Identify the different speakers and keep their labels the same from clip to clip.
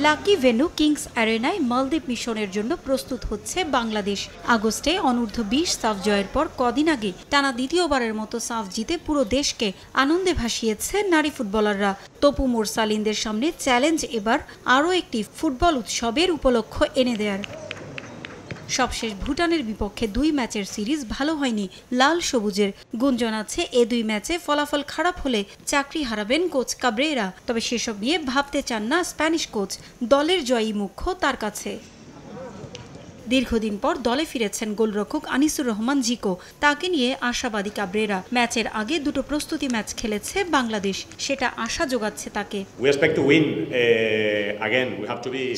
Speaker 1: Lucky venue Kings অ্যারেনায় মালদ্বীপ মিশনের জন্য প্রস্তুত হচ্ছে বাংলাদেশ। আগস্টে অনূর্ধ্ব 20 সাফ জয়ের পর কদিন আগে টানা দ্বিতীয়বারের মতো সাফ জিতে পুরো দেশকে আনন্দে ভাসিয়েছে নারী ফুটবলাররা। তপু মোরসালিনদের সামনে চ্যালেঞ্জ এবার আরও একটি ফুটবল উৎসবের উপলক্ষ এনে দেয়ার। সবশেষ ভুটানের বিপক্ষে 2 ম্যাচের সিরিজ ভালো হয়নি লাল সবুজের। গুঞ্জন আছে এ 2 ম্যাচে ফলাফল খারাপ হলে চাকরি হারাবেন কোচ কাব্রেরা। তবে সেসব নিয়ে ভাবতে চান না স্প্যানিশ কোচ। দলের জয়ই মুখ্য তার কাছে। দীর্ঘদিন পর দলে ফিরেছেন গোলরক্ষক আনিসুর রহমান জিকো। তাকে নিয়ে আশাবাদী কাব্রেরা। ম্যাচের আগে 2টো প্রস্তুতি ম্যাচ খেলেছে বাংলাদেশ, সেটা আশা যোগাচ্ছে তাকে।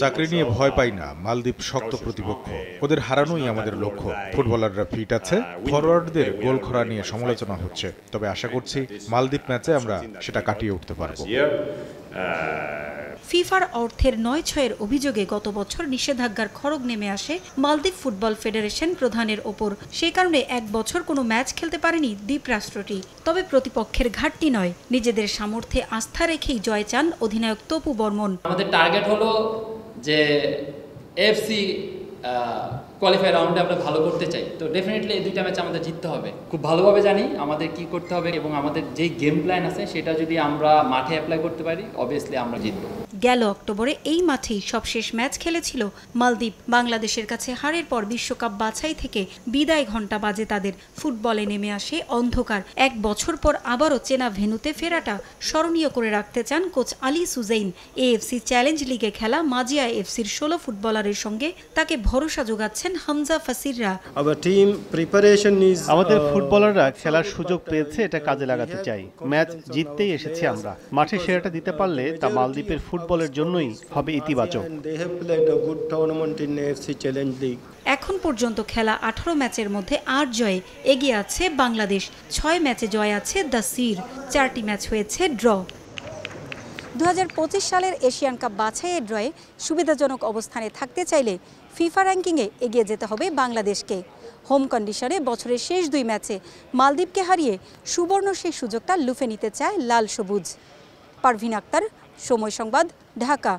Speaker 2: চাকরি নিয়ে ভয় পাই না, মালদ্বীপ শক্ত প্রতিপক্ষ, ওদের হারানোই আমাদের লক্ষ্য। ফুটবলাররা ফিট আছে, ফরওয়ার্ডদের গোল খরা নিয়ে সমালোচনা হচ্ছে, তবে আশা করছি মালদ্বীপ ম্যাচে আমরা সেটা কাটিয়ে উঠতে পারবো।
Speaker 1: ফিফার অর্থের 9-6-এর অভিযোগে গত বছর নিষেধাজ্ঞার খড়গ নেমে আসে মালদ্বীপ ফুটবল ফেডারেশন প্রধানের ওপর। সেই কারণে 1 বছর কোনো ম্যাচ খেলতে পারেনি দ্বীপরাষ্ট্রটি। তবে প্রতিপক্ষের ঘাটতি নয়, নিজেদের সামর্থ্যে আস্থা রেখেই জয় চান অধিনায়ক তপু বর্মন।
Speaker 3: আমাদের টার্গেট হলো যে এফসি কোয়ালিফাই রাউন্ডে আমরা ভালো করতে চাই, তো ডেফিনেটলি এই 2টা ম্যাচ আমাদের জিততে হবে। খুব ভালোভাবে জানি আমাদের কি করতে হবে এবং আমাদের যেই গেম প্ল্যান আছে সেটা যদি আমরা মাঠে অ্যাপ্লাই করতে পারি অবভিয়াসলি আমরা জিতব।
Speaker 1: গেল অক্টোবরে এই মাঠেই সবশেষ ম্যাচ খেলেছিল মালদ্বীপ। বাংলাদেশের কাছে হারের পর বিশ্বকাপ বাছাই থেকে বিদায় ঘণ্টা বাজে তাদের। ফুটবলে নেমে আসে অন্ধকার। 1 বছর পর আবারও চেনা ভেন্যুতে ফেরাটা স্মরণীয় করে রাখতে চান কোচ আলী সুজেইন। এএফসি চ্যালেঞ্জ লিগে খেলা মাজিয়া এফসির 16 ফুটবলারের সঙ্গে তাকে ভরসা যোগাচ্ছেন হামজা ফাসিররা।
Speaker 4: আমাদের ফুটবলাররা খেলার সুযোগ পেয়েছে, এটা কাজে লাগাতে চাই। ম্যাচ জিততেই এসেছি আমরা। মাঠে সেরাটা দিতে পারলে তা মালদ্বীপের ফুটবলের জন্যই হবে ইতিবাচক।
Speaker 1: এখন পর্যন্ত খেলা 18 ম্যাচের মধ্যে 8 জয়ে এগিয়ে আছে বাংলাদেশ। 6 ম্যাচে জয় আছে দ্য সির, 4টি ম্যাচ হয়েছে ড্র। 2025 সালের এশিয়ান কাপ বাছাইয়ের ড্রয়ে সুবিধাজনক অবস্থানে থাকতে চাইলে ফিফা র্যাঙ্কিংয়ে এগিয়ে যেতে হবে বাংলাদেশকে। হোম কন্ডিশনে বছরের শেষ 2 ম্যাচে মালদ্বীপকে হারিয়ে সুবর্ণ সেই সুযোগটা লুফে নিতে চায় লাল সবুজ। পারভিন আক্তার, সময় সংবাদ, ঢাকা।